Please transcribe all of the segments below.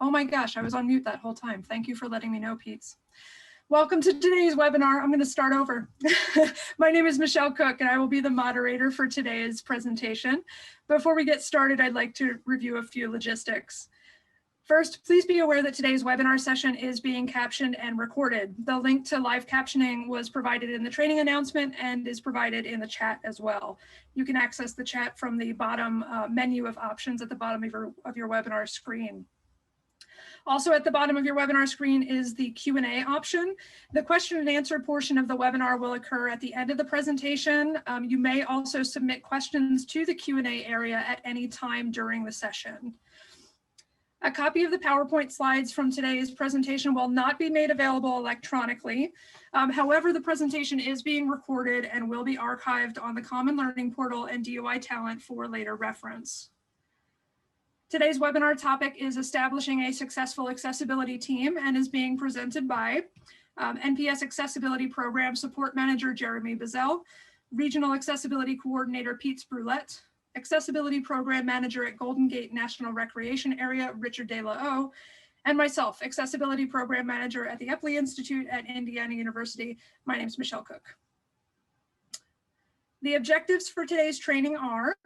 Oh my gosh, I was on mute that whole time. Thank you for letting me know, Pete. Welcome to today's webinar. I'm going to start over. My name is Michelle Cook, and I will be the moderator for today's presentation. Before we get started, I'd like to review a few logistics. First, please be aware that today's webinar session is being captioned and recorded. The link to live captioning was provided in the training announcement and is provided in the chat as well. You can access the chat from the bottom menu of options at the bottom of your webinar screen. Also at the bottom of your webinar screen is the Q&A option. The question and answer portion of the webinar will occur at the end of the presentation. You may also submit questions to the Q&A area at any time during the session. A copy of the PowerPoint slides from today's presentation will not be made available electronically. However, the presentation is being recorded and will be archived on the Common Learning Portal and DOI Talent for later reference. Today's webinar topic is establishing a successful accessibility team and is being presented by NPS Accessibility Program Support Manager Jeremy Bazell, Regional Accessibility Coordinator Pete Brulette, Accessibility Program Manager at Golden Gate National Recreation Area Richard De La O, and myself, Accessibility Program Manager at the Epley Institute at Indiana University. My name is Michelle Cook. The objectives for today's training are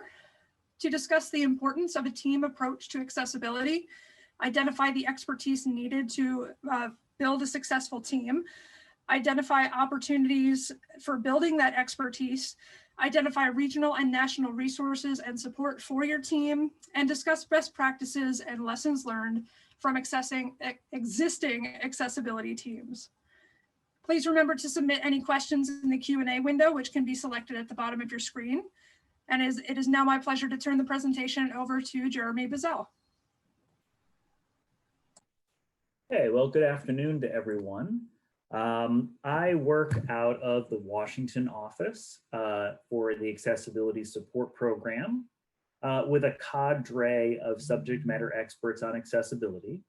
to discuss the importance of a team approach to accessibility, identify the expertise needed to build a successful team, identify opportunities for building that expertise, identify regional and national resources and support for your team, and discuss best practices and lessons learned from existing accessibility teams. Please remember to submit any questions in the Q&A window, which can be selected at the bottom of your screen. And it is now my pleasure to turn the presentation over to Jeremy Bazell. Hey, well, good afternoon to everyone. I work out of the Washington office for the Accessibility Support Program with a cadre of subject matter experts on accessibility.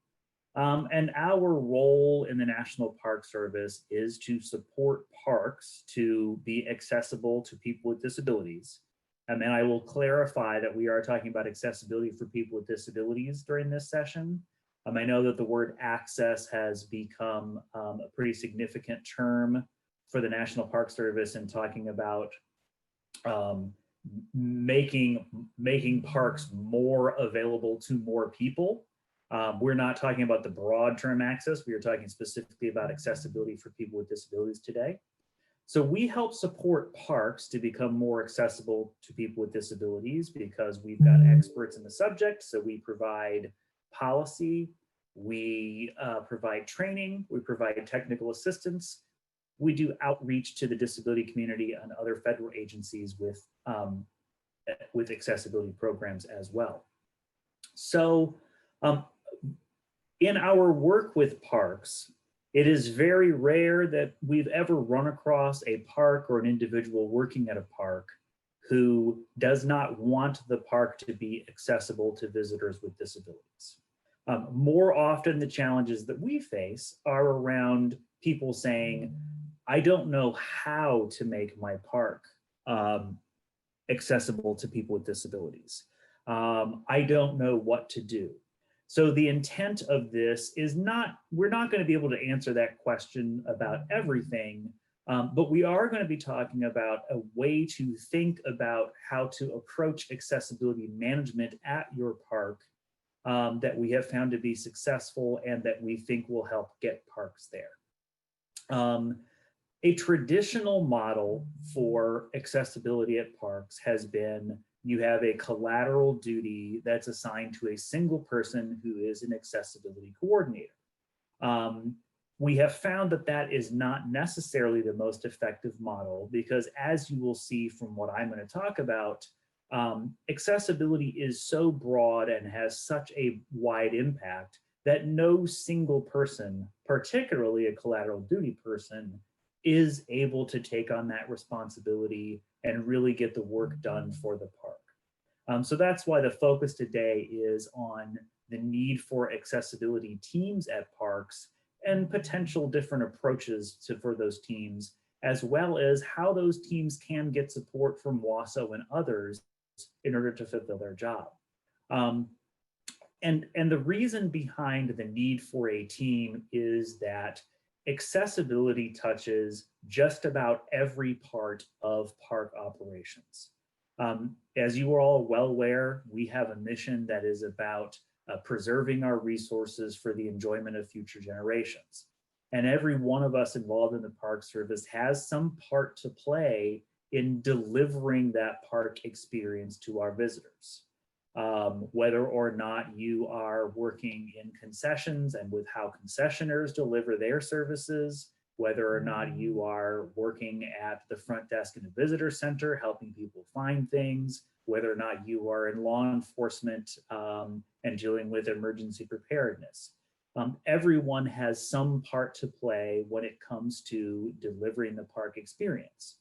And our role in the National Park Service is to support parks to be accessible to people with disabilities. And I will clarify that we are talking about accessibility for people with disabilities during this session. I know that the word access has become a pretty significant term for the National Park Service in talking about making parks more available to more people. We're not talking about the broad term access. We are talking specifically about accessibility for people with disabilities today. So we help support parks to become more accessible to people with disabilities because we've got experts in the subject. So we provide policy, we provide training, we provide technical assistance. We do outreach to the disability community and other federal agencies with accessibility programs as well. So in our work with parks, it is very rare that we've ever run across a park or an individual working at a park who does not want the park to be accessible to visitors with disabilities. More often, the challenges that we face are around people saying, I don't know how to make my park accessible to people with disabilities. I don't know what to do. So the intent of this is we're not going to be able to answer that question about everything, but we are going to be talking about a way to think about how to approach accessibility management at your park that we have found to be successful and that we think will help get parks there. A traditional model for accessibility at parks has been you have a collateral duty that's assigned to a single person who is an accessibility coordinator. We have found that that is not necessarily the most effective model because, as you will see from what I'm going to talk about, accessibility is so broad and has such a wide impact that no single person, particularly a collateral duty person, is able to take on that responsibility and really get the work done for the park. So that's why the focus today is on the need for accessibility teams at parks and potential different approaches for those teams, as well as how those teams can get support from WASO and others in order to fulfill their job. And the reason behind the need for a team is that accessibility touches just about every part of park operations. As you are all well aware, we have a mission that is about preserving our resources for the enjoyment of future generations. And every one of us involved in the Park Service has some part to play in delivering that park experience to our visitors. Whether or not you are working in concessions and with how concessioners deliver their services, whether or not you are working at the front desk in a visitor center, helping people find things, whether or not you are in law enforcement and dealing with emergency preparedness. Everyone has some part to play when it comes to delivering the park experience.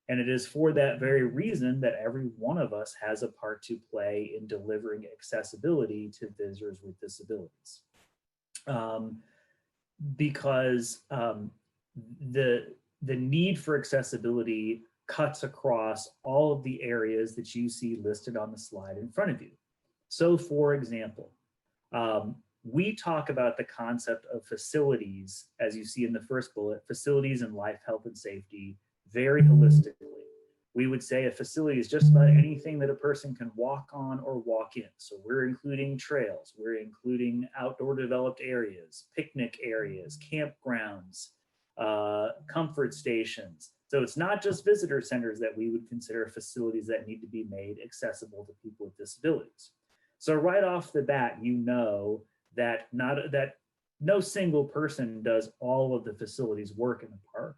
And it is for that very reason that every one of us has a part to play in delivering accessibility to visitors with disabilities. Because the need for accessibility cuts across all of the areas that you see listed on the slide in front of you. So for example, we talk about the concept of facilities, as you see in the first bullet, facilities in life, health, and safety, very holistically. We would say a facility is just about anything that a person can walk on or walk in. So we're including trails, we're including outdoor developed areas, picnic areas, campgrounds, comfort stations. So it's not just visitor centers that we would consider facilities that need to be made accessible to people with disabilities. So right off the bat, you know that no single person does all of the facilities work in the park.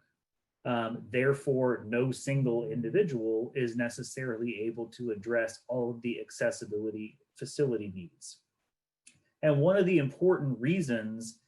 Therefore, no single individual is necessarily able to address all of the accessibility facility needs. And one of the important reasons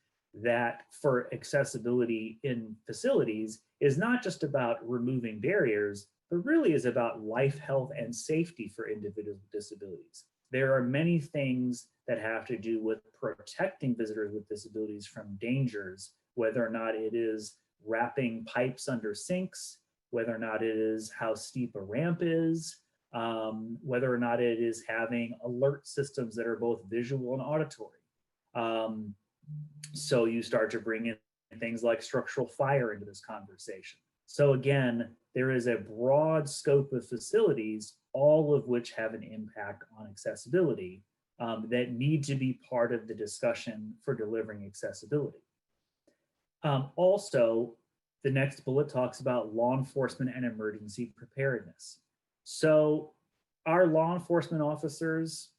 that for accessibility in facilities is not just about removing barriers, but really is about life, health, and safety for individuals with disabilities. There are many things that have to do with protecting visitors with disabilities from dangers, whether or not it is wrapping pipes under sinks, whether or not it is how steep a ramp is, whether or not it is having alert systems that are both visual and auditory. So you start to bring in things like structural fire into this conversation. So again, there is a broad scope of facilities, all of which have an impact on accessibility that need to be part of the discussion for delivering accessibility. Also, the next bullet talks about law enforcement and emergency preparedness. So our law enforcement officers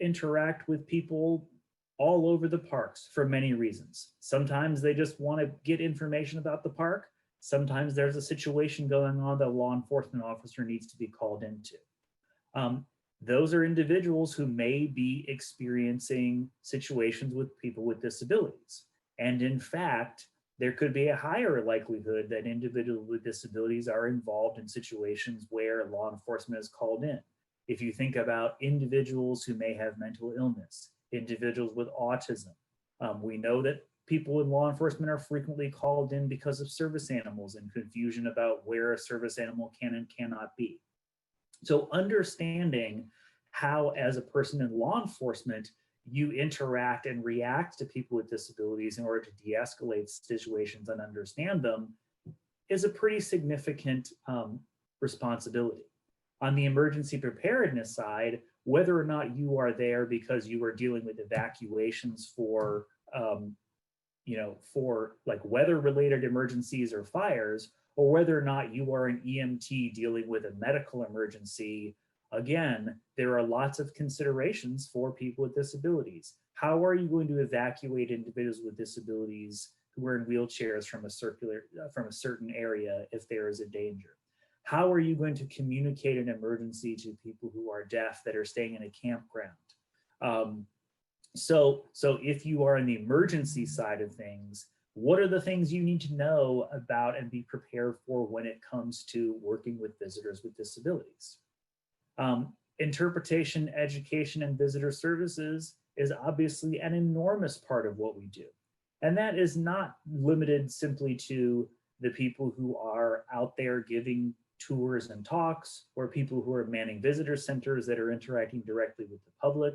interact with people all over the parks for many reasons. Sometimes they just want to get information about the park. Sometimes there's a situation going on that a law enforcement officer needs to be called into. Those are individuals who may be experiencing situations with people with disabilities. And in fact, there could be a higher likelihood that individuals with disabilities are involved in situations where law enforcement is called in. If you think about individuals who may have mental illness, individuals with autism, we know that people in law enforcement are frequently called in because of service animals and confusion about where a service animal can and cannot be. So understanding how, as a person in law enforcement, you interact and react to people with disabilities in order to de-escalate situations and understand them is a pretty significant responsibility. On the emergency preparedness side, whether or not you are there because you are dealing with evacuations for like weather-related emergencies or fires, or whether or not you are an EMT dealing with a medical emergency, again, there are lots of considerations for people with disabilities. How are you going to evacuate individuals with disabilities who are in wheelchairs from a certain area if there is a danger? How are you going to communicate an emergency to people who are deaf that are staying in a campground? So if you are on the emergency side of things, what are the things you need to know about and be prepared for when it comes to working with visitors with disabilities? Interpretation, education, and visitor services is obviously an enormous part of what we do. And that is not limited simply to the people who are out there giving tours and talks, or people who are manning visitor centers that are interacting directly with the public.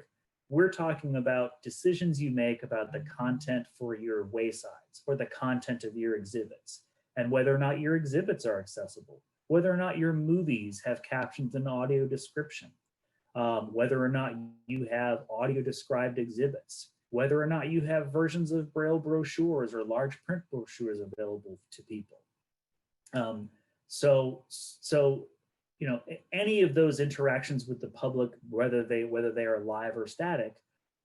we're talking about decisions you make about the content for your waysides or the content of your exhibits, and whether or not your exhibits are accessible, whether or not your movies have captions and audio description, whether or not you have audio described exhibits, whether or not you have versions of Braille brochures or large print brochures available to people. So any of those interactions with the public, whether they are live or static,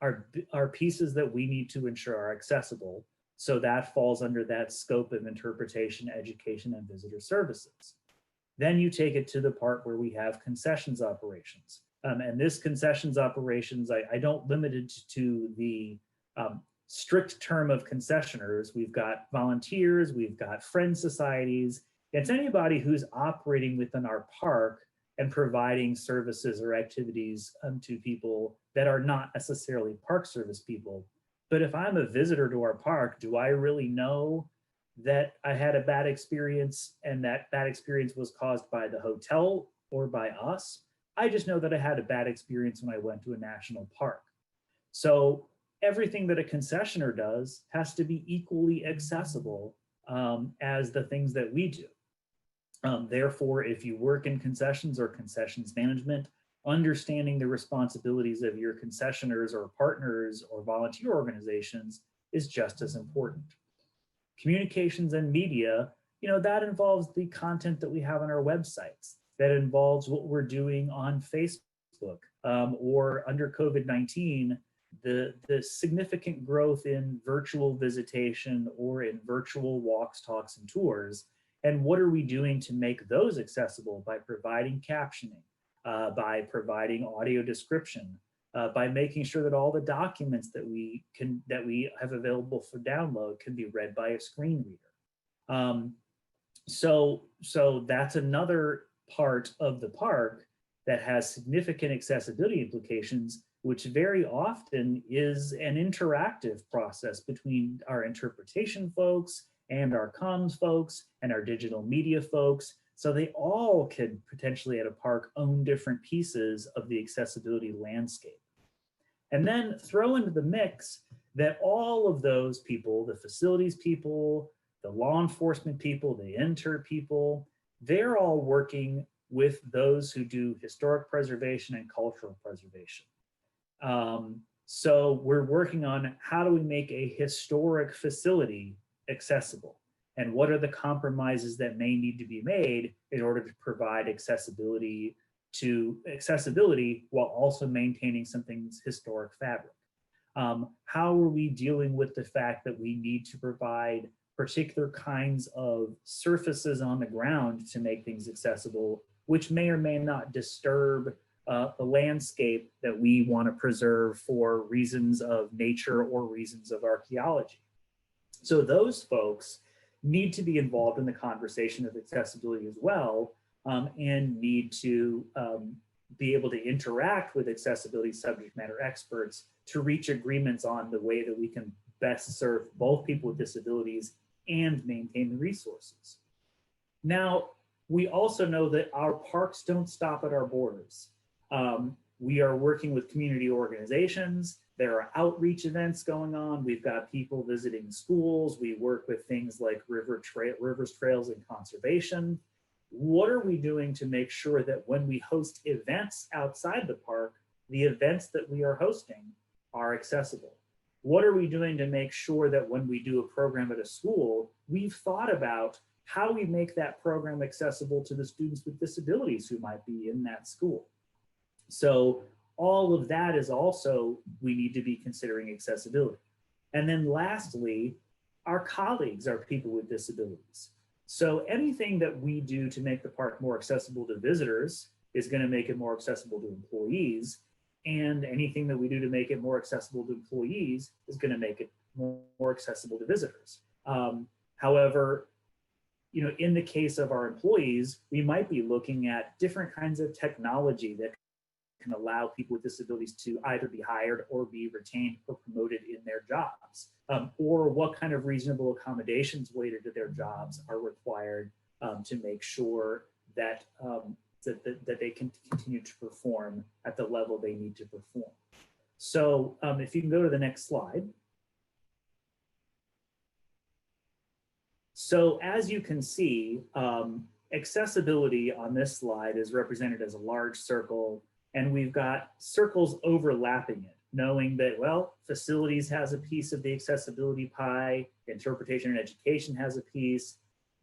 are pieces that we need to ensure are accessible. So that falls under that scope of interpretation, education, and visitor services. Then you take it to the part where we have concessions operations. And this concessions operations, I don't limit it to the strict term of concessioners. We've got volunteers, we've got friend societies. It's anybody who's operating within our park and providing services or activities to people that are not necessarily Park Service people. But if I'm a visitor to our park, do I really know that I had a bad experience and that bad experience was caused by the hotel or by us? I just know that I had a bad experience when I went to a national park. So everything that a concessioner does has to be equally accessible as the things that we do. Therefore, if you work in concessions or concessions management, understanding the responsibilities of your concessioners or partners or volunteer organizations is just as important. Communications and media, that involves the content that we have on our websites. That involves what we're doing on Facebook, or under COVID-19, the significant growth in virtual visitation or in virtual walks, talks, and tours. And what are we doing to make those accessible by providing captioning, by providing audio description, by making sure that all the documents that we have available for download can be read by a screen reader. So that's another part of the park that has significant accessibility implications, which very often is an interactive process between our interpretation folks and our comms folks and our digital media folks. So they all could potentially at a park own different pieces of the accessibility landscape. And then throw into the mix that all of those people, the facilities people, the law enforcement people, the inter people, they're all working with those who do historic preservation and cultural preservation. So we're working on how do we make a historic facility accessible, and what are the compromises that may need to be made in order to provide accessibility while also maintaining something's historic fabric. How are we dealing with the fact that we need to provide particular kinds of surfaces on the ground to make things accessible, which may or may not disturb the landscape that we want to preserve for reasons of nature or reasons of archaeology. So those folks need to be involved in the conversation of accessibility as well, and need to be able to interact with accessibility subject matter experts to reach agreements on the way that we can best serve both people with disabilities and maintain the resources. Now, we also know that our parks don't stop at our borders. We are working with community organizations. There are outreach events going on. We've got people visiting schools. We work with things like rivers, trails, and conservation. What are we doing to make sure that when we host events outside the park, the events that we are hosting are accessible? What are we doing to make sure that when we do a program at a school, we've thought about how we make that program accessible to the students with disabilities who might be in that school? So all of that is also, we need to be considering accessibility. And then lastly, our colleagues are people with disabilities. So anything that we do to make the park more accessible to visitors is going to make it more accessible to employees. And anything that we do to make it more accessible to employees is going to make it more accessible to visitors. However, in the case of our employees, we might be looking at different kinds of technology that can allow people with disabilities to either be hired or be retained or promoted in their jobs, or what kind of reasonable accommodations related to their jobs are required to make sure that that they can continue to perform at the level they need to perform. So if you can go to the next slide. So as you can see, accessibility on this slide is represented as a large circle, and we've got circles overlapping it, knowing that, well, facilities has a piece of the accessibility pie, interpretation and education has a piece,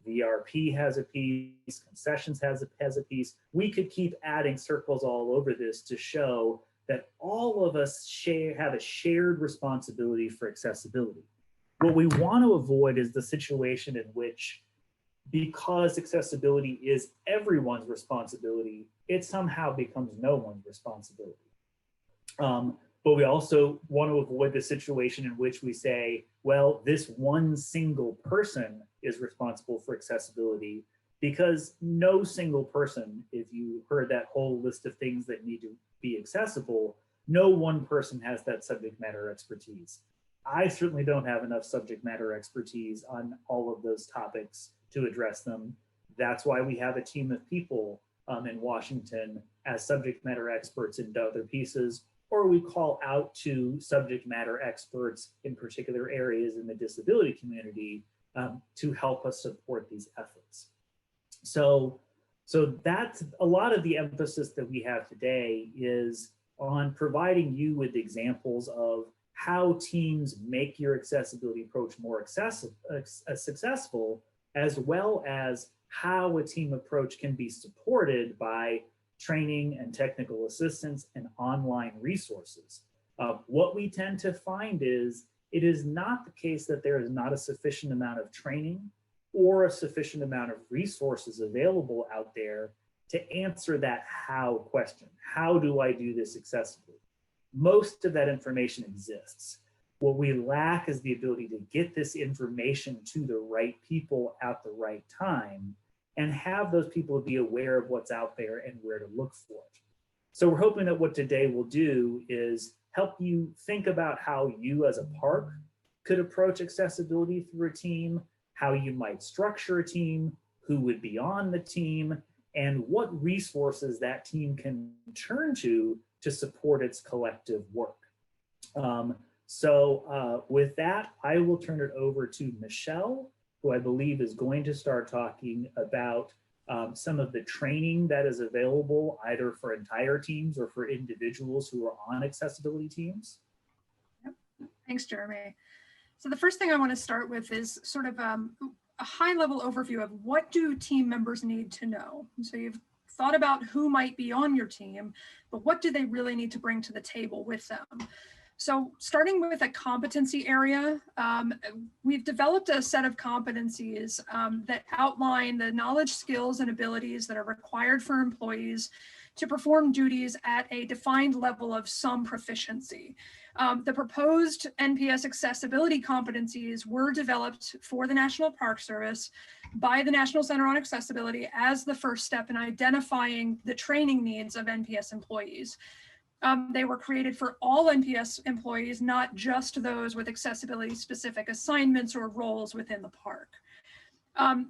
VRP has a piece, concessions has a piece. We could keep adding circles all over this to show that all of us have a shared responsibility for accessibility. What we want to avoid is the situation in which, because accessibility is everyone's responsibility, it somehow becomes no one's responsibility. But we also want to avoid the situation in which we say, well, this one single person is responsible for accessibility, because no single person, if you heard that whole list of things that need to be accessible, no one person has that subject matter expertise. I certainly don't have enough subject matter expertise on all of those topics to address them. That's why we have a team of people in Washington as subject matter experts in other pieces, or we call out to subject matter experts in particular areas in the disability community to help us support these efforts. So that's a lot of the emphasis that we have today is on providing you with examples of how teams make your accessibility approach more successful, as well as how a team approach can be supported by training and technical assistance and online resources. What we tend to find is it is not the case that there is not a sufficient amount of training or a sufficient amount of resources available out there to answer that how question. How do I do this accessibly? Most of that information exists. What we lack is the ability to get this information to the right people at the right time and have those people be aware of what's out there and where to look for it. So we're hoping that what today will do is help you think about how you as a park could approach accessibility through a team, how you might structure a team, who would be on the team, and what resources that team can turn to support its collective work. With that, I will turn it over to Michelle, who I believe is going to start talking about some of the training that is available either for entire teams or for individuals who are on accessibility teams. Yep. Thanks, Jeremy. So the first thing I want to start with is sort of a high-level overview of what do team members need to know. So you've thought about who might be on your team, but what do they really need to bring to the table with them? So starting with a competency area, we've developed a set of competencies that outline the knowledge, skills, and abilities that are required for employees to perform duties at a defined level of some proficiency. The proposed NPS accessibility competencies were developed for the National Park Service by the National Center on Accessibility as the first step in identifying the training needs of NPS employees. They were created for all NPS employees, not just those with accessibility specific assignments or roles within the park.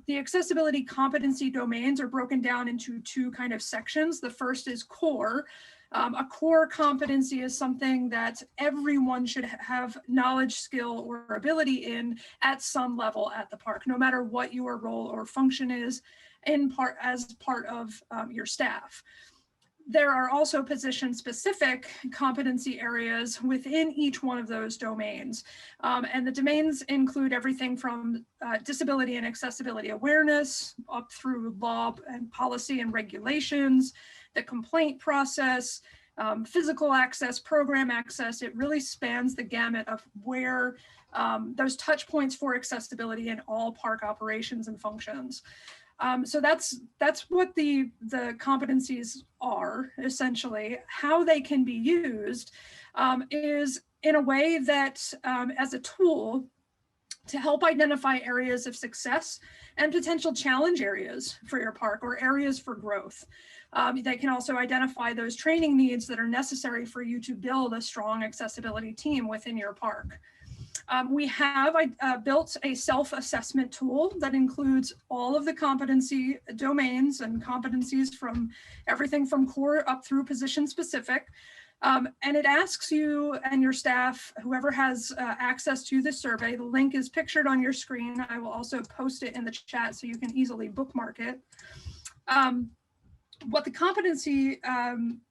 The accessibility competency domains are broken down into two kind of sections. The first is core. A core competency is something that everyone should have knowledge, skill, or ability in at some level at the park, no matter what your role or function is as part of your staff. There are also position-specific competency areas within each one of those domains. And the domains include everything from disability and accessibility awareness up through law and policy and regulations, the complaint process, physical access, program access. It really spans the gamut of where those touch points for accessibility in all park operations and functions. So that's what the competencies are, essentially. How they can be used is in a way that as a tool to help identify areas of success and potential challenge areas for your park or areas for growth. They can also identify those training needs that are necessary for you to build a strong accessibility team within your park. We have built a self-assessment tool that includes all of the competency domains and competencies from everything from core up through position specific. And it asks you and your staff, whoever has access to this survey, the link is pictured on your screen. I will also post it in the chat so you can easily bookmark it. What the competency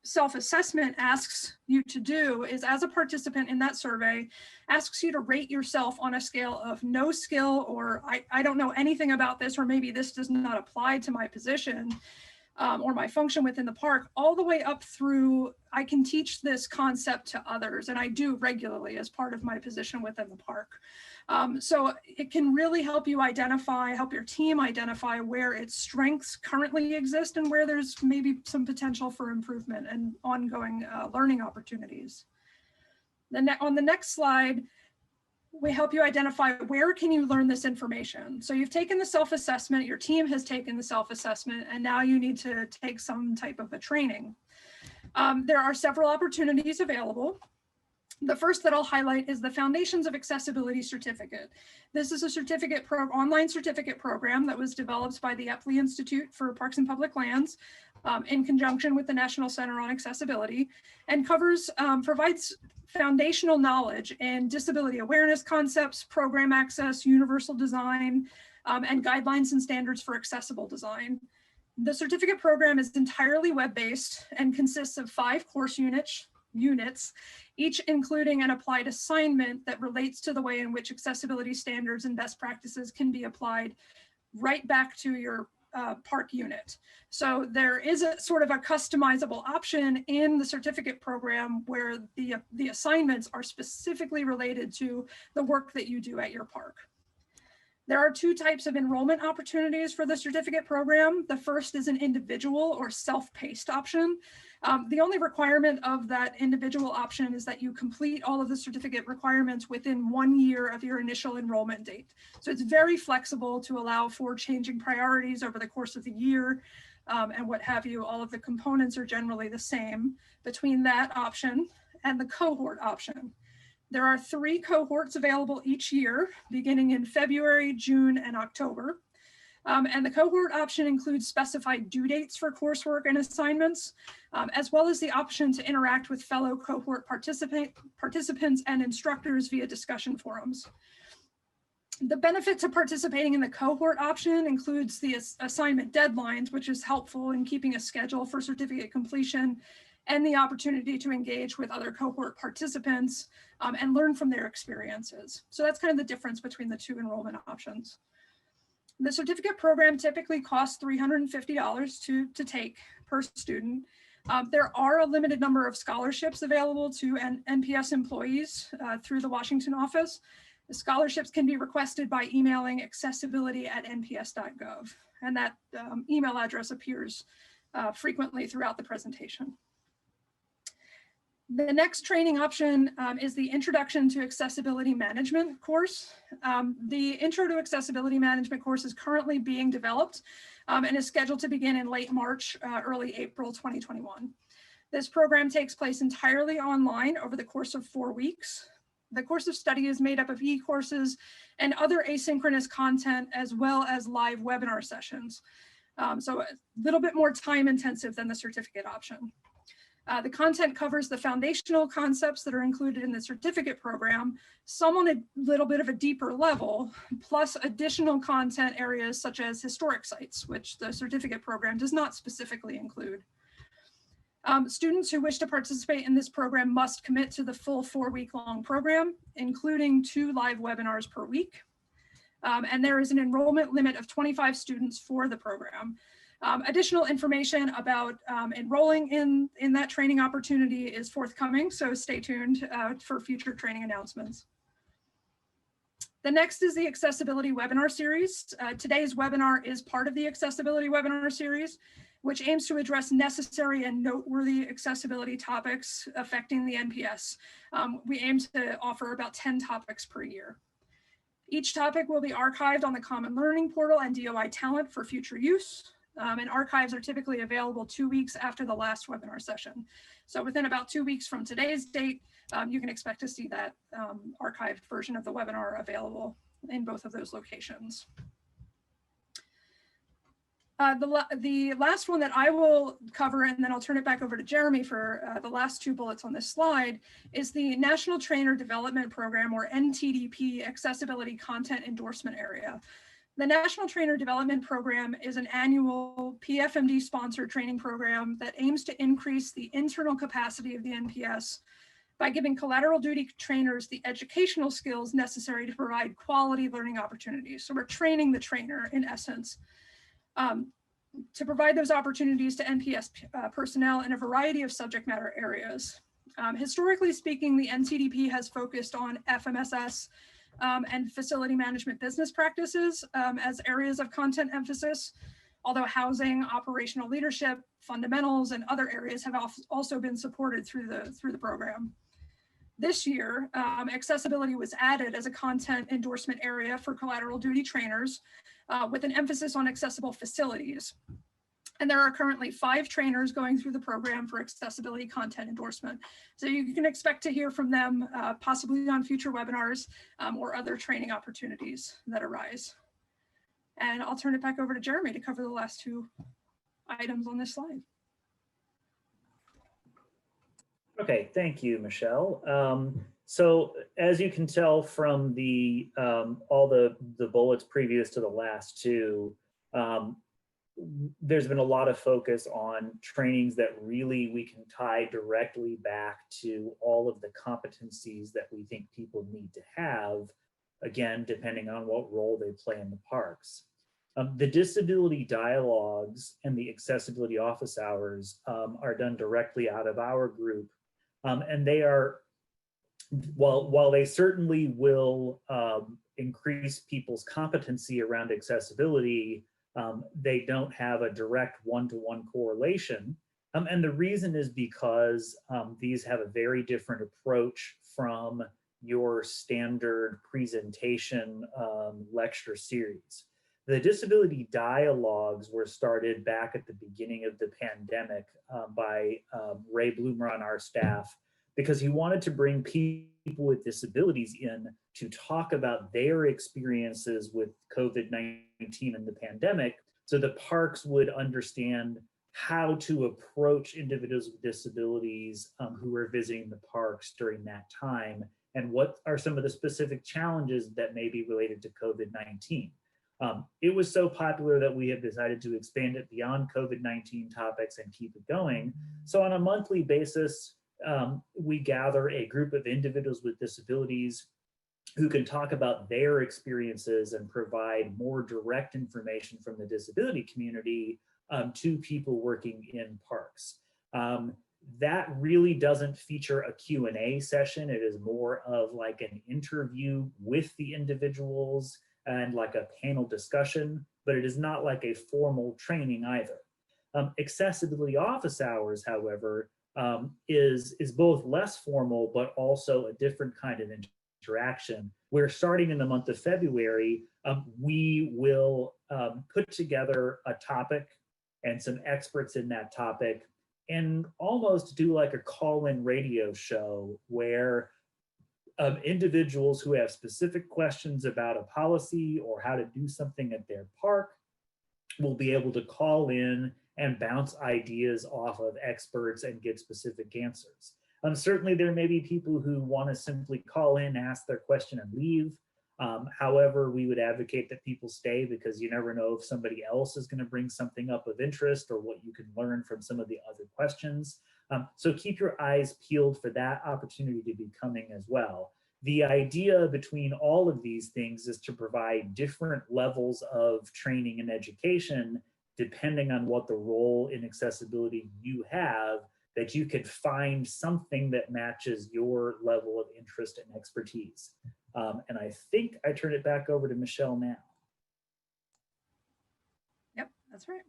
self-assessment asks you to do is, as a participant in that survey, asks you to rate yourself on a scale of no skill, or I don't know anything about this, or maybe this does not apply to my position or my function within the park, all the way up through I can teach this concept to others, and I do regularly as part of my position within the park. So it can really help you identify, help your team identify where its strengths currently exist and where there's maybe some potential for improvement and ongoing learning opportunities. On the next slide, we help you identify where can you learn this information. So you've taken the self-assessment, your team has taken the self-assessment, and now you need to take some type of a training. There are several opportunities available. The first that I'll highlight is the Foundations of Accessibility Certificate. This is a online certificate program that was developed by the Epley Institute for Parks and Public Lands in conjunction with the National Center on Accessibility, and provides foundational knowledge in disability awareness concepts, program access, universal design, and guidelines and standards for accessible design. The certificate program is entirely web-based and consists of 5 course units, each including an applied assignment that relates to the way in which accessibility standards and best practices can be applied right back to your park unit. So there is a sort of a customizable option in the certificate program where the assignments are specifically related to the work that you do at your park. There are 2 types of enrollment opportunities for the certificate program. The first is an individual or self-paced option. The only requirement of that individual option is that you complete all of the certificate requirements within 1 year of your initial enrollment date. So it's very flexible to allow for changing priorities over the course of the year and what have you. All of the components are generally the same between that option and the cohort option. There are 3 cohorts available each year, beginning in February, June, and October. And the cohort option includes specified due dates for coursework and assignments, as well as the option to interact with fellow cohort participants and instructors via discussion forums. The benefit to participating in the cohort option includes the assignment deadlines, which is helpful in keeping a schedule for certificate completion, and the opportunity to engage with other cohort participants and learn from their experiences. So that's kind of the difference between the 2 enrollment options. The certificate program typically costs $350 to take per student. There are a limited number of scholarships available to NPS employees through the Washington office. The scholarships can be requested by emailing accessibility@nps.gov, and that email address appears frequently throughout the presentation. The next training option is the Introduction to Accessibility Management course. The Intro to Accessibility Management course is currently being developed and is scheduled to begin in late March, early April 2021. This program takes place entirely online over the course of 4 weeks. The course of study is made up of e-courses and other asynchronous content, as well as live webinar sessions. So a little bit more time intensive than the certificate option. The content covers the foundational concepts that are included in the certificate program, some on a little bit of a deeper level, plus additional content areas such as historic sites, which the certificate program does not specifically include. Students who wish to participate in this program must commit to the full 4-week-long program, including 2 live webinars per week. And there is an enrollment limit of 25 students for the program. Additional information about enrolling in that training opportunity is forthcoming, so stay tuned for future training announcements. The next is the Accessibility Webinar Series. Today's webinar is part of the Accessibility Webinar Series, which aims to address necessary and noteworthy accessibility topics affecting the NPS. We aim to offer about 10 topics per year. Each topic will be archived on the Common Learning Portal and DOI Talent for future use. And archives are typically available 2 weeks after the last webinar session. So within about 2 weeks from today's date, you can expect to see that archived version of the webinar available in both of those locations. The last one that I will cover, and then I'll turn it back over to Jeremy for the last two bullets on this slide, is the National Trainer Development Program, or NTDP, Accessibility Content Endorsement Area. The National Trainer Development Program is an annual PFMD sponsored training program that aims to increase the internal capacity of the NPS by giving collateral duty trainers the educational skills necessary to provide quality learning opportunities. So we're training the trainer, in essence, to provide those opportunities to NPS personnel in a variety of subject matter areas. Historically speaking, the NTDP has focused on FMSS and facility management business practices as areas of content emphasis, although housing, operational leadership, fundamentals, and other areas have also been supported through the program. This year, accessibility was added as a content endorsement area for collateral duty trainers with an emphasis on accessible facilities. And there are currently 5 trainers going through the program for accessibility content endorsement. So you can expect to hear from them possibly on future webinars or other training opportunities that arise. And I'll turn it back over to Jeremy to cover the last 2 items on this slide. Okay, thank you, Michelle. So as you can tell from the all the bullets previous to the last 2, there's been a lot of focus on trainings that really we can tie directly back to all of the competencies that we think people need to have, again, depending on what role they play in the parks. The disability dialogues and the accessibility office hours are done directly out of our group. And they are, while they certainly will increase people's competency around accessibility, they don't have a direct one-to-one correlation. And the reason is because these have a very different approach from your standard presentation lecture series. The disability dialogues were started back at the beginning of the pandemic by Ray Bloomer on our staff, because he wanted to bring people with disabilities in to talk about their experiences with COVID-19 and the pandemic, so the parks would understand how to approach individuals with disabilities who were visiting the parks during that time, and what are some of the specific challenges that may be related to COVID-19. It was so popular that we have decided to expand it beyond COVID-19 topics and keep it going. So on a monthly basis, we gather a group of individuals with disabilities who can talk about their experiences and provide more direct information from the disability community to people working in parks. That really doesn't feature a Q&A session. It is more of like an interview with the individuals and like a panel discussion, but it is not like a formal training either. Accessibility office hours, however, is both less formal, but also a different kind of interaction, where starting in the month of February, we will put together a topic and some experts in that topic and almost do like a call-in radio show where individuals who have specific questions about a policy or how to do something at their park will be able to call in and bounce ideas off of experts and get specific answers. Certainly there may be people who want to simply call in, ask their question and leave. However, we would advocate that people stay, because you never know if somebody else is going to bring something up of interest or what you can learn from some of the other questions. So keep your eyes peeled for that opportunity to be coming as well. The idea between all of these things is to provide different levels of training and education depending on what the role in accessibility you have, that you could find something that matches your level of interest and expertise. And I think I turn it back over to Michelle now. Yep, that's right.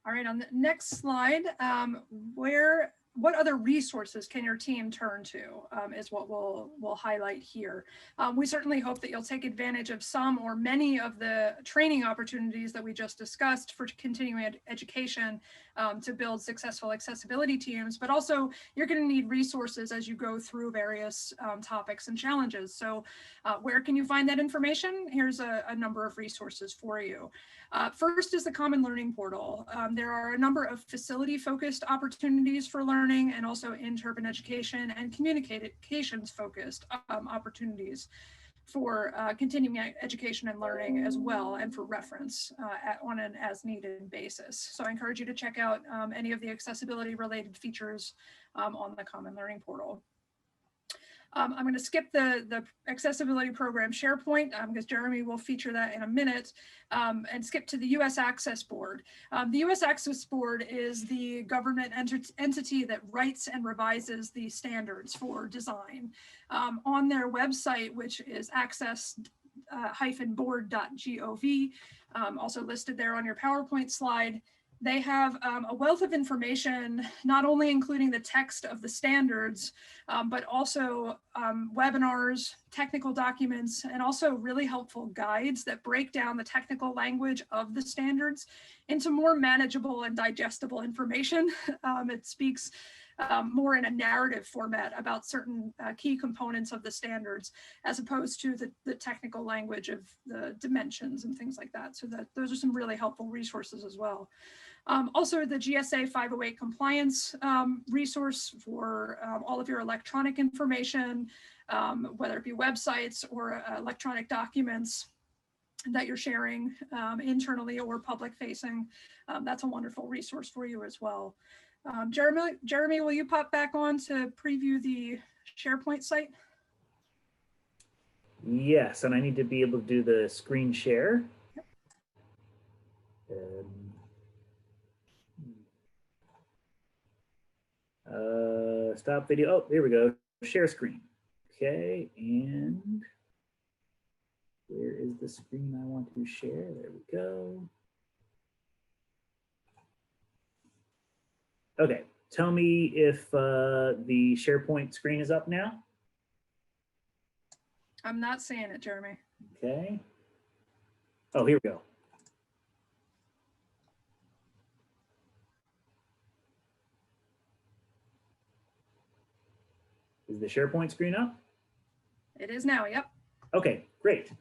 All right, on the next slide, where what other resources can your team turn to is what we'll highlight here. We certainly hope that you'll take advantage of some or many of the training opportunities that we just discussed for continuing education to build successful accessibility teams, but also you're going to need resources as you go through various topics and challenges. So where can you find that information? Here's a number of resources for you. First is the Common Learning Portal. There are a number of facility-focused opportunities for learning and also inter-urban education and communications-focused opportunities for continuing education and learning as well, and for reference on an as-needed basis. So I encourage you to check out any of the accessibility-related features on the Common Learning Portal. I'm going to skip the accessibility program SharePoint because Jeremy will feature that in a minute, and skip to the U.S. Access Board. The U.S. Access Board is the government entity that writes and revises the standards for design. On their website, which is access-board.gov, also listed there on your PowerPoint slide, they have a wealth of information, not only including the text of the standards, but also webinars, technical documents, and also really helpful guides that break down the technical language of the standards into more manageable and digestible information. It speaks more in a narrative format about certain key components of the standards, as opposed to the technical language of the dimensions and things like that. So those are some really helpful resources as well. Also, the GSA 508 compliance resource for all of your electronic information, whether it be websites or electronic documents that you're sharing internally or public facing. That's a wonderful resource for you as well. Jeremy, will you pop back on to preview the SharePoint site? Yes, and I need to be able to do the screen share. Yep. Stop video. Oh, there we go. Share screen. Okay, and where is the screen I want to share? There we go. Okay, tell me if the SharePoint screen is up now. I'm not seeing it, Jeremy. Okay. Oh, here we go. Is the SharePoint screen up? It is now, yep. Okay, great.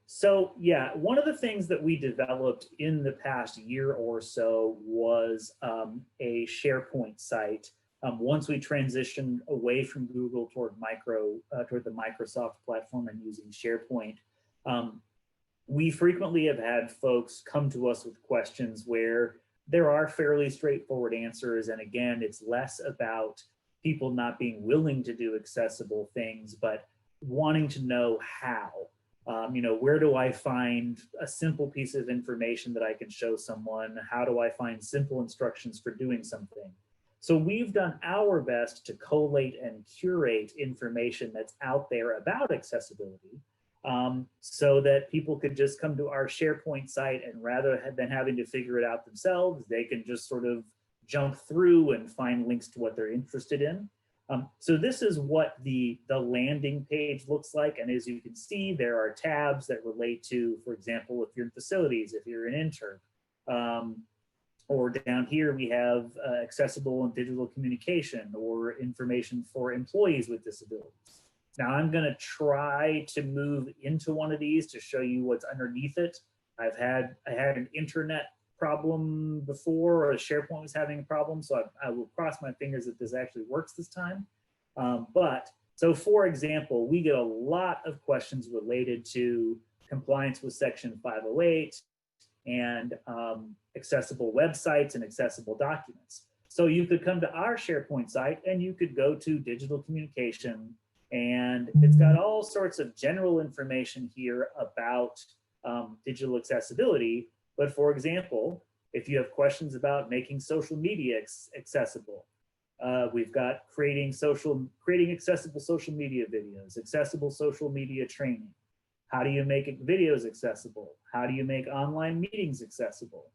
So yeah, one of the things that we developed in the past year or so was a SharePoint site. Once we transitioned away from Google toward the Microsoft platform and using SharePoint, we frequently have had folks come to us with questions where there are fairly straightforward answers. And again, it's less about people not being willing to do accessible things, but wanting to know how. You know, where do I find a simple piece of information that I can show someone? How do I find simple instructions for doing something? So we've done our best to collate and curate information that's out there about accessibility, so that people could just come to our SharePoint site, and rather than having to figure it out themselves, they can just sort of jump through and find links to what they're interested in. So this is what the landing page looks like. And as you can see, there are tabs that relate to, for example, if you're in facilities, if you're an intern, or down here we have accessible and digital communication or information for employees with disabilities. Now I'm going to try to move into one of these to show you what's underneath it. I had an internet problem before, or SharePoint was having a problem, so I will cross my fingers that this actually works this time. So for example, we get a lot of questions related to compliance with Section 508 and accessible websites and accessible documents. So you could come to our SharePoint site and you could go to digital communication, and it's got all sorts of general information here about digital accessibility. But for example, if you have questions about making social media accessible, we've got creating accessible social media videos, accessible social media training. How do you make videos accessible? How do you make online meetings accessible?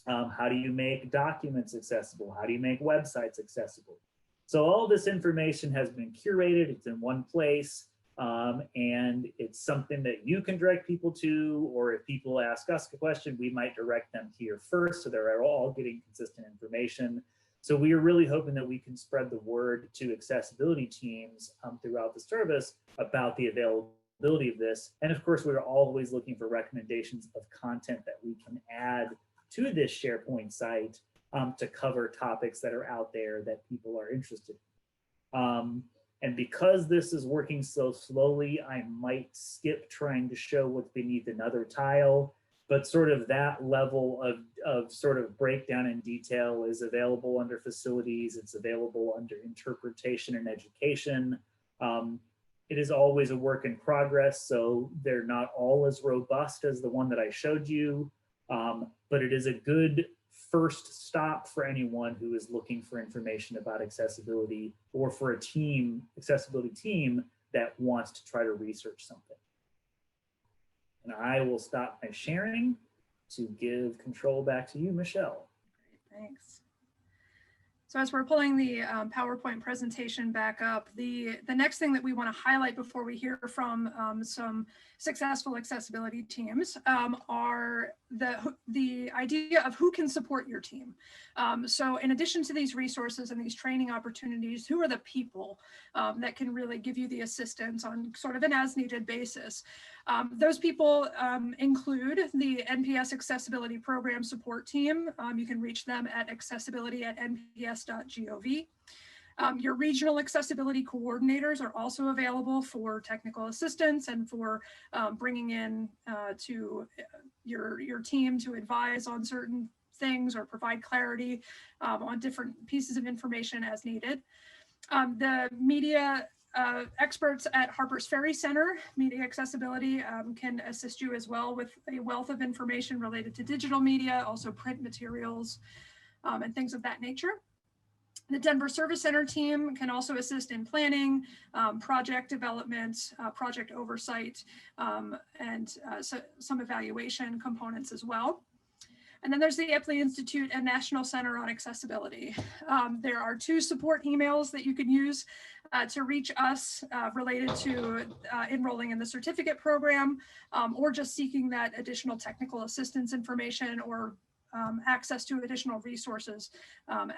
How do you make documents accessible? How do you make websites accessible? So all this information has been curated, it's in one place, and it's something that you can direct people to, or if people ask us a question, we might direct them here first, so they're all getting consistent information. So we are really hoping that we can spread the word to accessibility teams throughout the service about the availability of this. And of course, we're always looking for recommendations of content that we can add to this SharePoint site to cover topics that are out there that people are interested in. And because this is working so slowly, I might skip trying to show what's beneath another tile, but sort of that level of sort of breakdown in detail is available under facilities, it's available under interpretation and education. It is always a work in progress, so they're not all as robust as the one that I showed you, but it is a good first stop for anyone who is looking for information about accessibility, or for a team, accessibility team that wants to try to research something. And I will stop my sharing to give control back to you, Michelle. Great, thanks. So as we're pulling the PowerPoint presentation back up, the next thing that we want to highlight before we hear from some successful accessibility teams are the idea of who can support your team. So in addition to these resources and these training opportunities, who are the people that can really give you the assistance on sort of an as-needed basis? Those people include the NPS Accessibility Program Support Team. You can reach them at accessibility@nps.gov. Your regional accessibility coordinators are also available for technical assistance and for bringing in to your team to advise on certain things or provide clarity on different pieces of information as needed. The media experts at Harper's Ferry Center, Media Accessibility, can assist you as well with a wealth of information related to digital media, also print materials, and things of that nature. The Denver Service Center team can also assist in planning, project development, project oversight, and some evaluation components as well. And then there's the Epley Institute and National Center on Accessibility. There are 2 support emails that you can use to reach us related to enrolling in the certificate program, or just seeking that additional technical assistance information or access to additional resources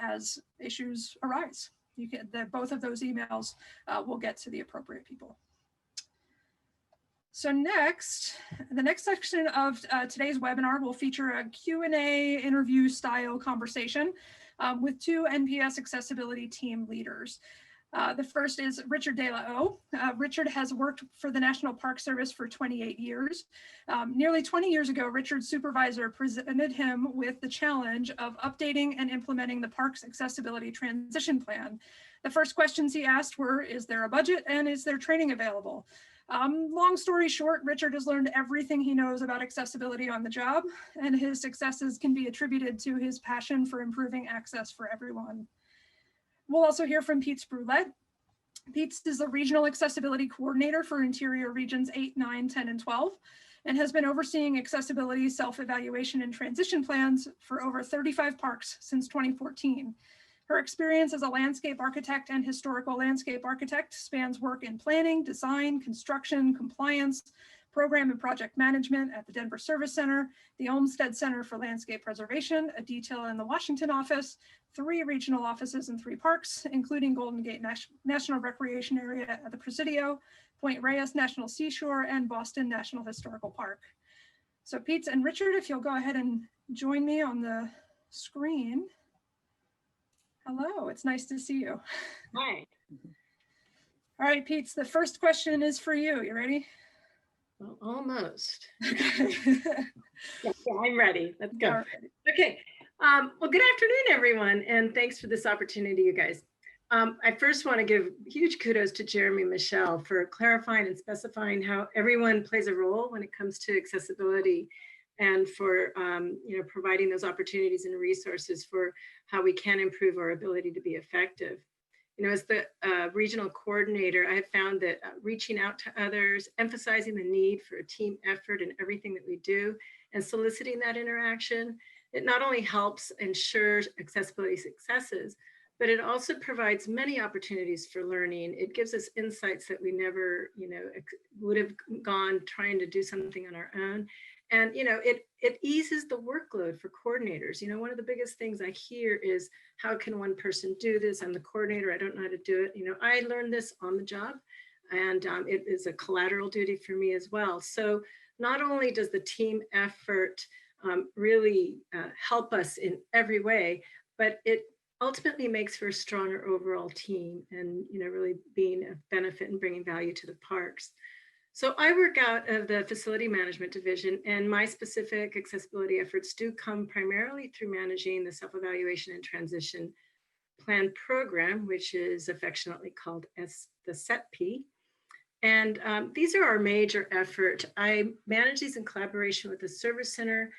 as issues arise. Both of those emails will get to the appropriate people. So next, the next section of today's webinar will feature a Q&A interview style conversation with 2 NPS accessibility team leaders. The first is Richard De La O. Richard has worked for the National Park Service for 28 years. Nearly 20 years ago, Richard's supervisor presented him with the challenge of updating and implementing the park's accessibility transition plan. The first questions he asked were, is there a budget and is there training available? Long story short, Richard has learned everything he knows about accessibility on the job, and his successes can be attributed to his passion for improving access for everyone. We'll also hear from Pete Brulette. Pete is the Regional Accessibility Coordinator for Interior Regions 8, 9, 10, and 12, and has been overseeing accessibility, self-evaluation, and transition plans for over 35 parks since 2014. Her experience as a landscape architect and historical landscape architect spans work in planning, design, construction, compliance, program and project management at the Denver Service Center, the Olmsted Center for Landscape Preservation, a detail in the Washington office, 3 regional offices and 3 parks, including Golden Gate National Recreation Area at the Presidio, Point Reyes National Seashore, and Boston National Historical Park. So Pete and Richard, if you'll go ahead and join me on the screen. Hello, it's nice to see you. Hi. All right, Pete, the first question is for you. You ready? Well, almost. Okay. Yeah, I'm ready. Let's go. Right. Okay. Well, good afternoon, everyone, and thanks for this opportunity, you guys. I first want to give huge kudos to Jeremy and Michelle for clarifying and specifying how everyone plays a role when it comes to accessibility, and for providing those opportunities and resources for how we can improve our ability to be effective. As the regional coordinator, I have found that reaching out to others, emphasizing the need for a team effort in everything that we do, and soliciting that interaction It not only helps ensure accessibility successes, but it also provides many opportunities for learning. It gives us insights that we never, would have gone trying to do something on our own. And, it eases the workload for coordinators. One of the biggest things I hear is, how can one person do this? I'm the coordinator, I don't know how to do it. I learned this on the job, and it is a collateral duty for me as well. So not only does the team effort really help us in every way, but it ultimately makes for a stronger overall team, and really being a benefit and bringing value to the parks. So I work out of the facility management division, and my specific accessibility efforts do come primarily through managing the self-evaluation and transition plan program, which is affectionately called as the SETP. And these are our major effort. I manage these in collaboration with the Service Center,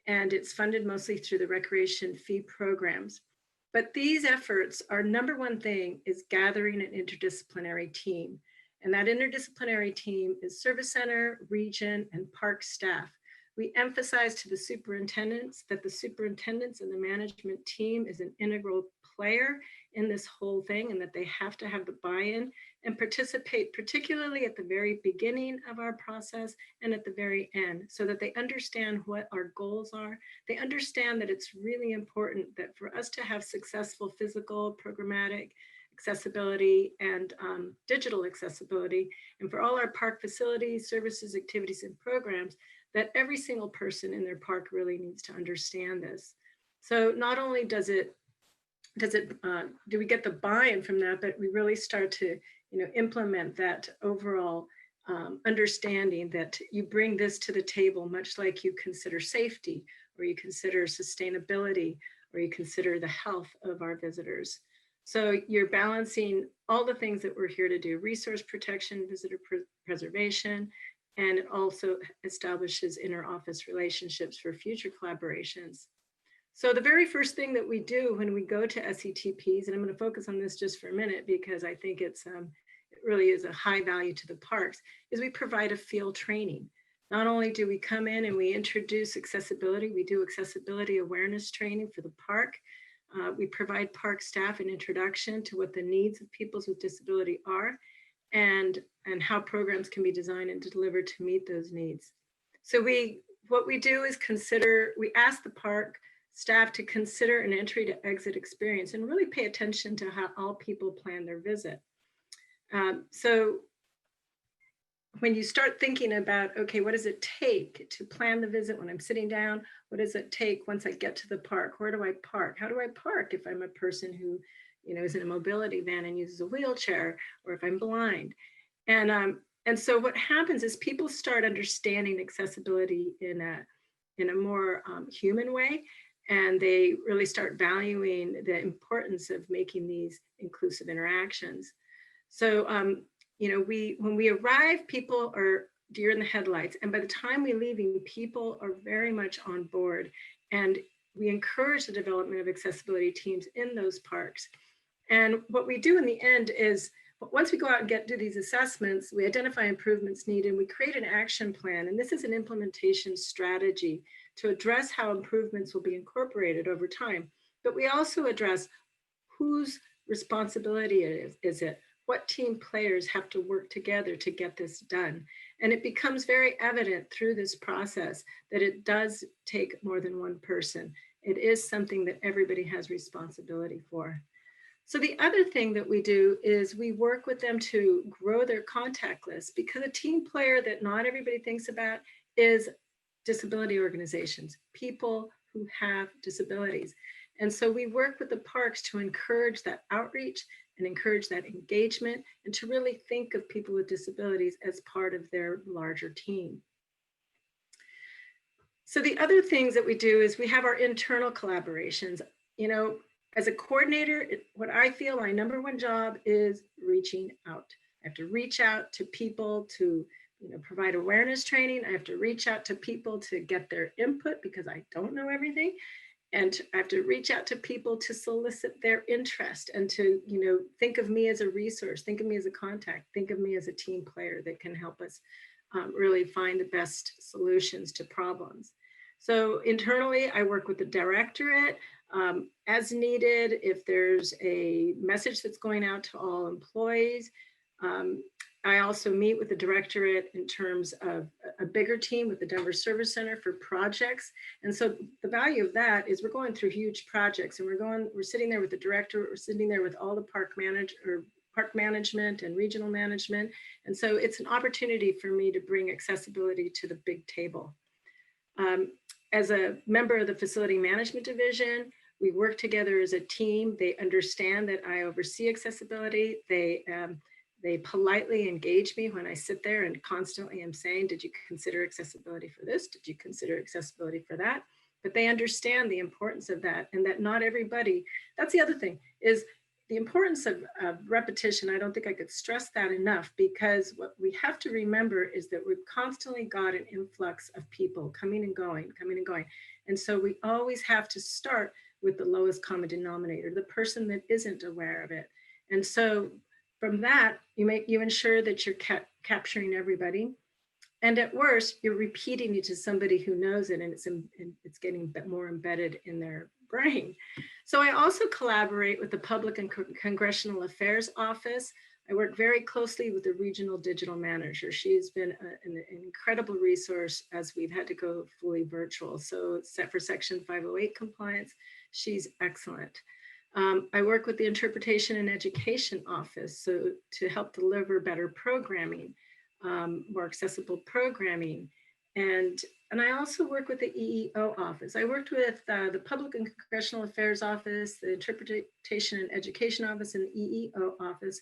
and it's funded mostly through the recreation fee programs. But these efforts, our number one thing is gathering an interdisciplinary team. And that interdisciplinary team is Service Center, region, and park staff. We emphasize to the superintendents that the superintendents and the management team is an integral player in this whole thing, and that they have to have the buy-in and participate, particularly at the very beginning of our process and at the very end, so that they understand what our goals are. They understand that it's really important that for us to have successful physical, programmatic accessibility and digital accessibility, and for all our park facilities, services, activities, and programs, that every single person in their park really needs to understand this. So not only do we get the buy-in from that, but we really start to implement that overall understanding that you bring this to the table, much like you consider safety, or you consider sustainability, or you consider the health of our visitors. So you're balancing all the things that we're here to do: resource protection, visitor preservation, and it also establishes inter-office relationships for future collaborations. So the very first thing that we do when we go to SETPs, and I'm going to focus on this just for a minute because I think it really is a high value to the parks, is we provide a field training. Not only do we come in and we introduce accessibility, we do accessibility awareness training for the park. We provide park staff an introduction to what the needs of people with disability are, and how programs can be designed and delivered to meet those needs. So what we do is we ask the park staff to consider an entry to exit experience and really pay attention to how all people plan their visit. So when you start thinking about, okay, what does it take to plan the visit when I'm sitting down? What does it take once I get to the park? Where do I park? How do I park if I'm a person who, is in a mobility van and uses a wheelchair, or if I'm blind? And so what happens is people start understanding accessibility in a more human way, and they really start valuing the importance of making these inclusive interactions. So, when we arrive, people are deer in the headlights. And by the time we're leaving, people are very much on board. And we encourage the development of accessibility teams in those parks. And what we do in the end is, once we go out and do these assessments, we identify improvements needed, and we create an action plan. And this is an implementation strategy to address how improvements will be incorporated over time. But we also address whose responsibility is it? What team players have to work together to get this done? And it becomes very evident through this process that it does take more than one person. It is something that everybody has responsibility for. So the other thing that we do is we work with them to grow their contact list, because a team player that not everybody thinks about is disability organizations, people who have disabilities. And so we work with the parks to encourage that outreach and encourage that engagement, and to really think of people with disabilities as part of their larger team. So the other things that we do is we have our internal collaborations. As a coordinator, what I feel my number one job is reaching out. I have to reach out to people to provide awareness training. I have to reach out to people to get their input, because I don't know everything. And I have to reach out to people to solicit their interest, and to, think of me as a resource, think of me as a contact, think of me as a team player that can help us really find the best solutions to problems. So internally, I work with the directorate as needed. If there's a message that's going out to all employees, I also meet with the directorate in terms of a bigger team with the Denver Service Center for projects. And so the value of that is we're going through huge projects, and we're sitting there with the director, we're sitting there with all the park management and regional management. And so it's an opportunity for me to bring accessibility to the big table. As a member of the Facility Management Division, we work together as a team. They understand that I oversee accessibility. They politely engage me when I sit there and constantly am saying, did you consider accessibility for this? Did you consider accessibility for that? But they understand the importance of that, and that not everybody, that's the other thing, is the importance of repetition. I don't think I could stress that enough, because what we have to remember is that we've constantly got an influx of people coming and going. And so we always have to start with the lowest common denominator, the person that isn't aware of it. And so from that, you ensure that you're capturing everybody. And at worst, you're repeating it to somebody who knows it, and it's getting more embedded in their brain. So I also collaborate with the Public and Congressional Affairs Office. I work very closely with the regional digital manager. She's been an incredible resource as we've had to go fully virtual. So set for Section 508 compliance, she's excellent. I work with the Interpretation and Education Office to help deliver better programming, more accessible programming. And I also work with the EEO office. I worked with the Public and Congressional Affairs Office, the Interpretation and Education Office, and the EEO office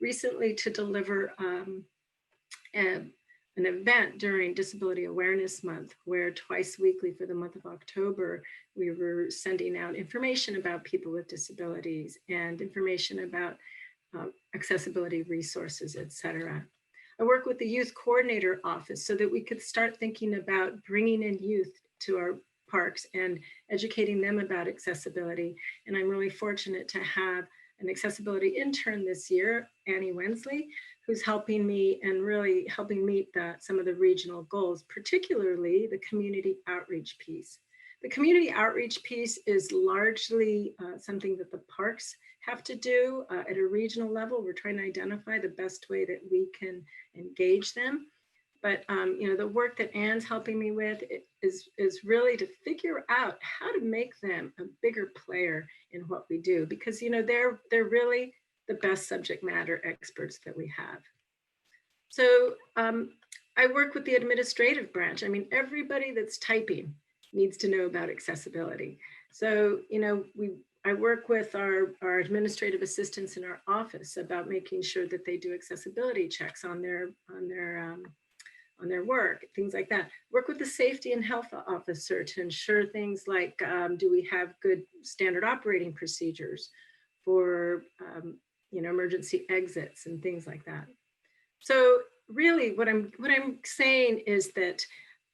recently to deliver an event during Disability Awareness Month, where twice weekly for the month of October, we were sending out information about people with disabilities and information about accessibility resources, et cetera. I work with the Youth Coordinator Office so that we could start thinking about bringing in youth to our parks and educating them about accessibility. And I'm really fortunate to have an accessibility intern this year, Annie Wensley, who's helping me and really helping meet some of the regional goals, particularly the community outreach piece. The community outreach piece is largely something that the parks have to do at a regional level. We're trying to identify the best way that we can engage them. But the work that Anne's helping me with is really to figure out how to make them a bigger player in what we do, because they're really the best subject matter experts that we have. So I work with the administrative branch. I mean, everybody that's typing needs to know about accessibility. So I work with our administrative assistants in our office about making sure that they do accessibility checks on their work, things like that. Work with the safety and health officer to ensure things like, do we have good standard operating procedures for emergency exits and things like that. So really what I'm saying is that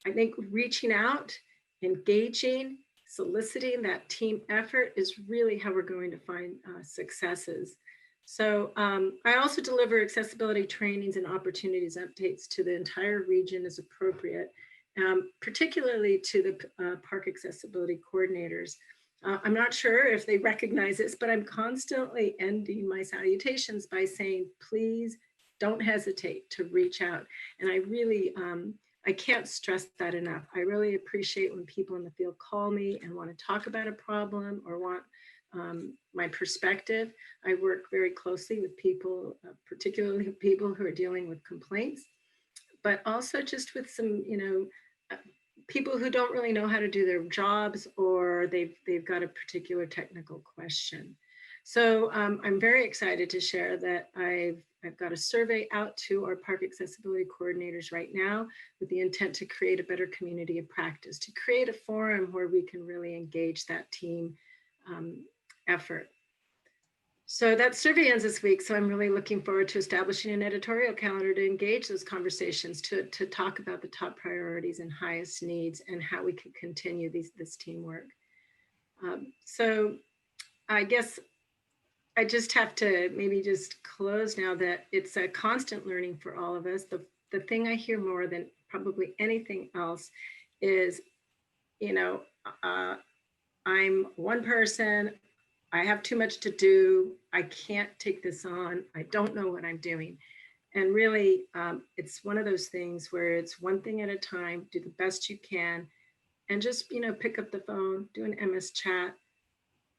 I think reaching out, engaging, soliciting that team effort is really how we're going to find successes. So I also deliver accessibility trainings and opportunities updates to the entire region as appropriate, particularly to the park accessibility coordinators. I'm not sure if they recognize this, but I'm constantly ending my salutations by saying, please don't hesitate to reach out. And I really, I can't stress that enough. I really appreciate when people in the field call me and want to talk about a problem or want my perspective. I work very closely with people, particularly people who are dealing with complaints, but also just with some, people who don't really know how to do their jobs, or they've got a particular technical question. So I'm very excited to share that I've got a survey out to our park accessibility coordinators right now with the intent to create a better community of practice, to create a forum where we can really engage that team effort. So that survey ends this week. So I'm really looking forward to establishing an editorial calendar to engage those conversations, to talk about the top priorities and highest needs and how we can continue this teamwork. So I guess I just have to maybe just close now that it's a constant learning for all of us. The thing I hear more than probably anything else is you know, I'm one person, I have too much to do, I can't take this on, I don't know what I'm doing. And really, it's one of those things where it's one thing at a time, do the best you can, and just, you know, pick up the phone, do an MS chat,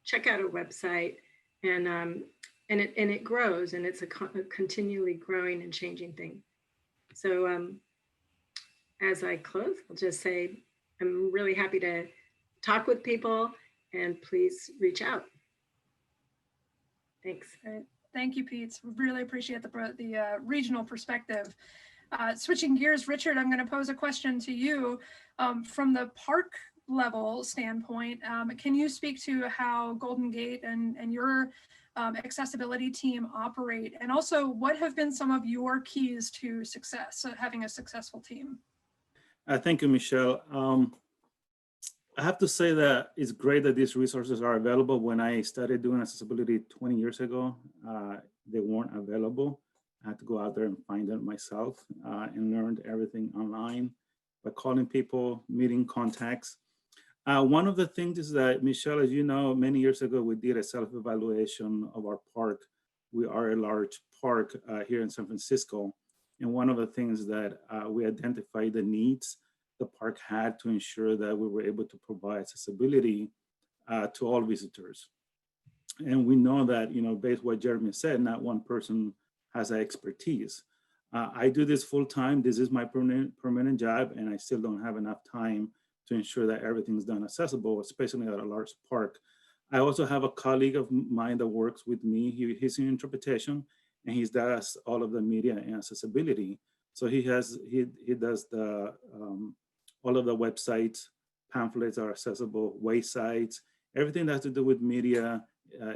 check out a website, and it grows, and it's a continually growing and changing thing. So as I close, I'll just say I'm really happy to talk with people, and please reach out. Thanks. Great. Thank you, Pete. Really appreciate the regional perspective. Switching gears, Richard, I'm going to pose a question to you from the park level standpoint. Can you speak to how Golden Gate and your accessibility team operate? And also, what have been some of your keys to success, having a successful team? Thank you, Michelle. I have to say that it's great that these resources are available. When I started doing accessibility 20 years ago, they weren't available. I had to go out there and find them myself and learned everything online by calling people, meeting contacts. One of the things is that, Michelle, as you know, many years ago, we did a self-evaluation of our park. We are a large park here in San Francisco. And one of the things that we identified the needs the park had to ensure that we were able to provide accessibility to all visitors. And we know that, you know, based on what Jeremy said, not one person has that expertise. I do this full time. This is my permanent job, and I still don't have enough time to ensure that everything's done accessible, especially at a large park. I also have a colleague of mine that works with me. He's in interpretation, and he does all of the media and accessibility. So he does the all of the websites, pamphlets are accessible, waysites, everything that has to do with media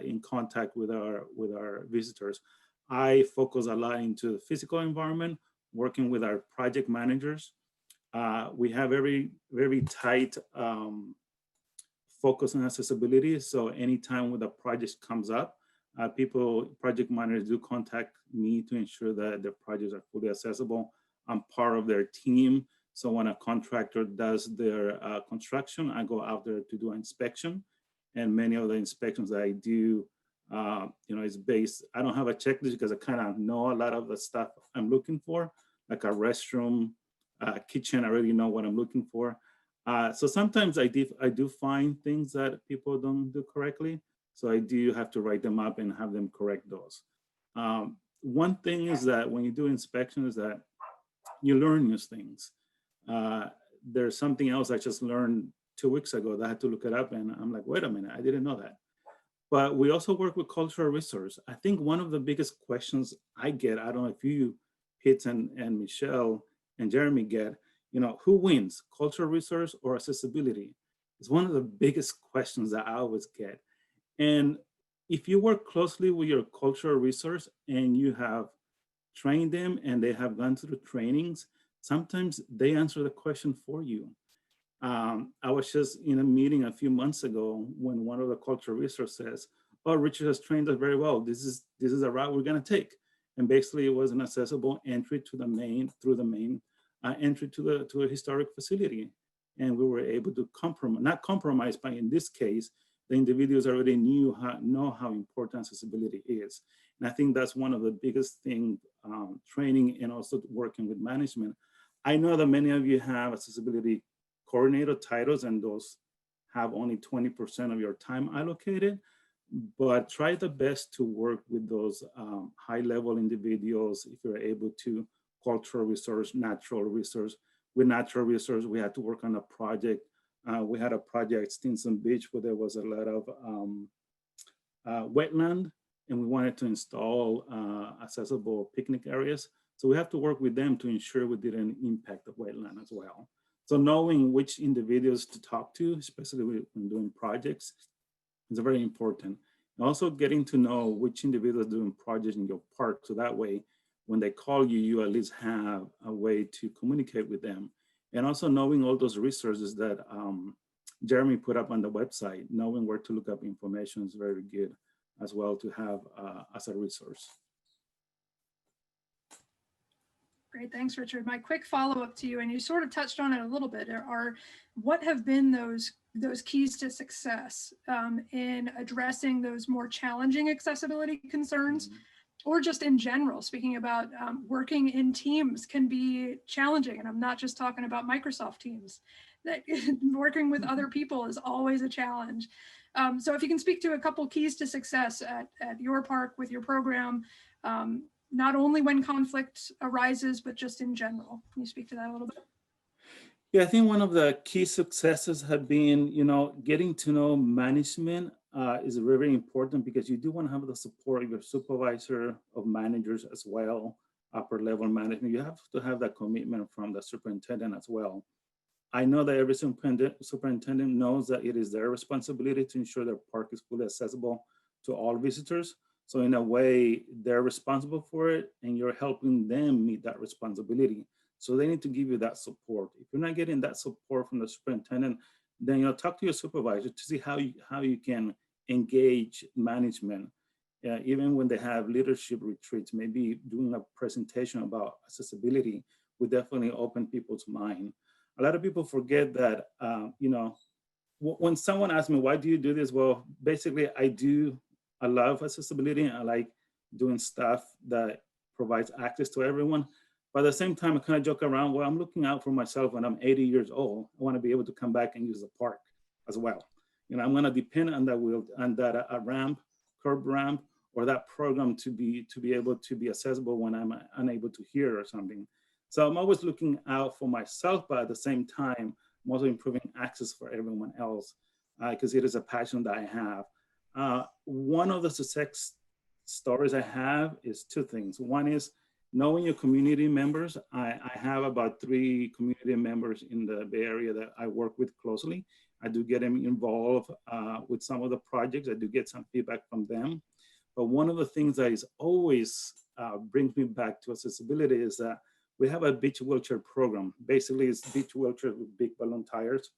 in contact with our visitors. I focus a lot into the physical environment, working with our project managers. We have very tight focus on accessibility. So anytime when the project comes up, project managers do contact me to ensure that the projects are fully accessible. I'm part of their team. So when a contractor does their construction, I go out there to do an inspection. And many of the inspections that I do, you know, is based, I don't have a checklist because I kind of know a lot of the stuff I'm looking for, like a restroom, kitchen, I already know what I'm looking for. So sometimes I do find things that people don't do correctly. So I do have to write them up and have them correct those. One thing is that when you do inspections, that you learn new things. There's something else I just learned 2 weeks ago that I had to look it up, and I'm like, wait a minute, I didn't know that. But we also work with cultural resource. I think one of the biggest questions I get, I don't know if you, Pete and Michelle and Jeremy get, you know, who wins, cultural resource or accessibility? It's one of the biggest questions that I always get. And if you work closely with your cultural resource and you have trained them and they have gone through trainings, sometimes they answer the question for you. I was just in a meeting a few months ago when one of the cultural resources says, oh, Richard has trained us very well. This is a route we're gonna take. And basically it was an accessible entry to the main, through the main entry to a historic facility. And we were able to not compromise, but in this case, the individuals already know how important accessibility is. And I think that's one of the biggest things, training and also working with management. I know that many of you have accessibility coordinator titles, and those have only 20% of your time allocated, but try the best to work with those high-level individuals if you're able to. Cultural resource, natural resource. With natural resource, we had to work on a project. We had a project at Stinson Beach where there was a lot of wetland, and we wanted to install accessible picnic areas. So we have to work with them to ensure we didn't impact the wetland as well. So knowing which individuals to talk to, especially when doing projects, is very important. And also getting to know which individuals are doing projects in your park, so that way, when they call you, you at least have a way to communicate with them. And also knowing all those resources that Jeremy put up on the website, knowing where to look up information is very good as well to have as a resource. Great, thanks, Richard. My quick follow-up to you, and you sort of touched on it a little bit, are what have been those keys to success in addressing those more challenging accessibility concerns, or just in general, speaking about working in teams can be challenging, and I'm not just talking about Microsoft Teams. That working with other people is always a challenge. So if you can speak to a couple keys to success at your park with your program, not only when conflict arises, but just in general. Can you speak to that a little bit? Yeah, I think one of the key successes have been, getting to know management is very, very important, because you do want to have the support of your supervisor, of managers as well, upper level management. You have to have that commitment from the superintendent as well. I know that every superintendent knows that it is their responsibility to ensure their park is fully accessible to all visitors. So in a way, they're responsible for it, and you're helping them meet that responsibility. So they need to give you that support. If you're not getting that support from the superintendent, then talk to your supervisor to see how you can engage management. Even when they have leadership retreats, maybe doing a presentation about accessibility would definitely open people's mind. A lot of people forget that, when someone asks me, why do you do this? Well, basically I love accessibility, and I like doing stuff that provides access to everyone. But at the same time, I kind of joke around, well, I'm looking out for myself when I'm 80 years old. I want to be able to come back and use the park as well. I'm going to depend on that ramp, curb ramp, or that program to be able to be accessible when I'm unable to hear or something. So I'm always looking out for myself, but at the same time, I'm also improving access for everyone else, because it is a passion that I have. One of the success stories I have is two things. One is knowing your community members. I have about 3 community members in the Bay Area that I work with closely. I do get them involved with some of the projects. I do get some feedback from them. But one of the things that is always brings me back to accessibility is that we have a beach wheelchair program. Basically, it's beach wheelchair with big balloon tires.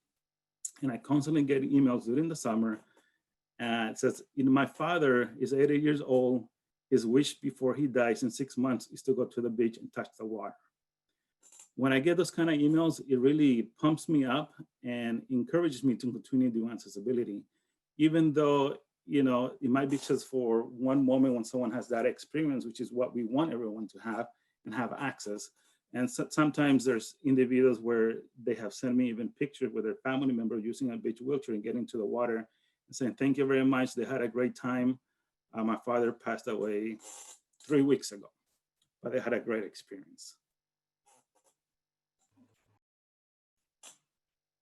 And I constantly get emails during the summer. And it says, my father is 80 years old. His wish before he dies in 6 months is to go to the beach and touch the water. When I get those kind of emails, it really pumps me up and encourages me to continue doing accessibility. Even though, it might be just for one moment when someone has that experience, which is what we want everyone to have and have access. And so, sometimes there's individuals where they have sent me even pictures with their family member using a beach wheelchair and getting to the water and saying, thank you very much. They had a great time. My father passed away 3 weeks ago, but they had a great experience.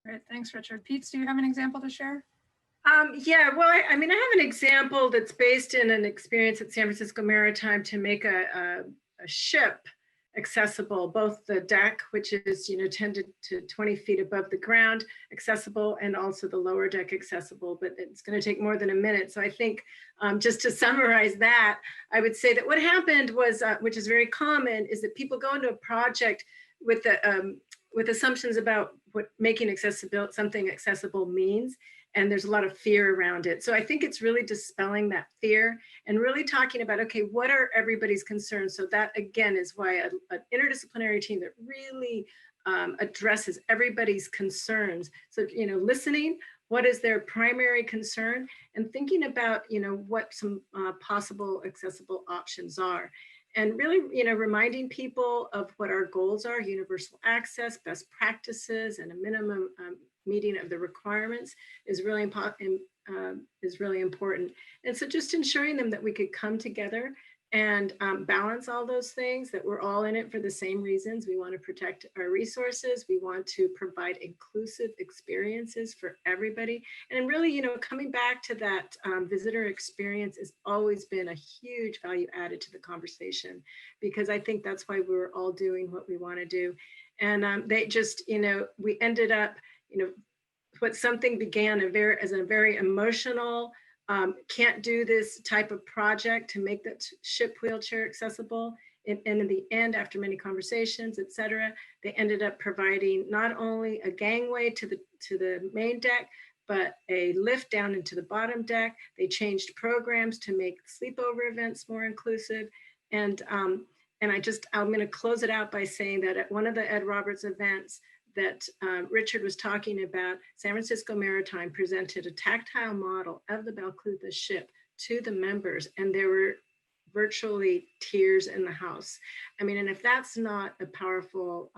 Great, thanks, Richard. Pete, do you have an example to share? Yeah, well, I have an example that's based in an experience at San Francisco Maritime to make a ship accessible, both the deck, which is 10 to 20 feet above the ground, accessible, and also the lower deck accessible, but it's going to take more than a minute. So I think just to summarize that, I would say that what happened was, which is very common, is that people go into a project with assumptions about what making something accessible means. And there's a lot of fear around it. So I think it's really dispelling that fear and really talking about, okay, what are everybody's concerns? So that, again, is why an interdisciplinary team that really addresses everybody's concerns. So, listening, what is their primary concern, and thinking about, what some possible accessible options are. And really, reminding people of what our goals are: universal access, best practices, and a minimum meeting of the requirements is really important. And so just ensuring them that we could come together and balance all those things, that we're all in it for the same reasons. We want to protect our resources. We want to provide inclusive experiences for everybody. And really, coming back to that visitor experience has always been a huge value added to the conversation, because I think that's why we're all doing what we want to do. And they just, we ended up, what something began as a very emotional, can't do this type of project to make that ship wheelchair accessible. And in the end, after many conversations, et cetera, they ended up providing not only a gangway to the main deck, but a lift down into the bottom deck. They changed programs to make sleepover events more inclusive. And I'm going to close it out by saying that at one of the Ed Roberts events that Richard was talking about, San Francisco Maritime presented a tactile model of the Balclutha ship to the members, and there were virtually tears in the house. I mean, and if that's not a powerful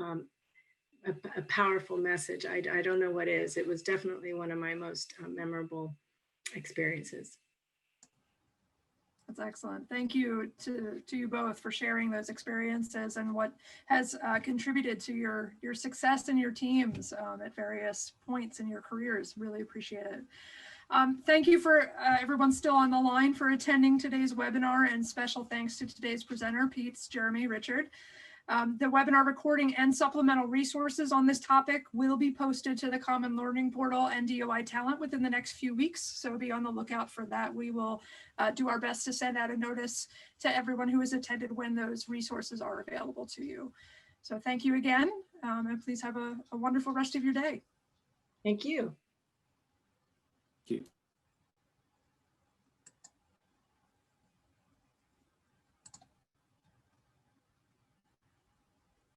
message, I don't know what is. It was definitely one of my most memorable experiences. That's excellent. Thank you to you both for sharing those experiences and what has contributed to your success and your teams at various points in your careers. Really appreciate it. Thank you for everyone still on the line for attending today's webinar, and special thanks to today's presenter, Pete, Jeremy, Richard. The webinar recording and supplemental resources on this topic will be posted to the Common Learning Portal and DOI Talent within the next few weeks, so be on the lookout for that. We will do our best to send out a notice to everyone who has attended when those resources are available to you. So thank you again, and please have a wonderful rest of your day. Thank you. Thank you.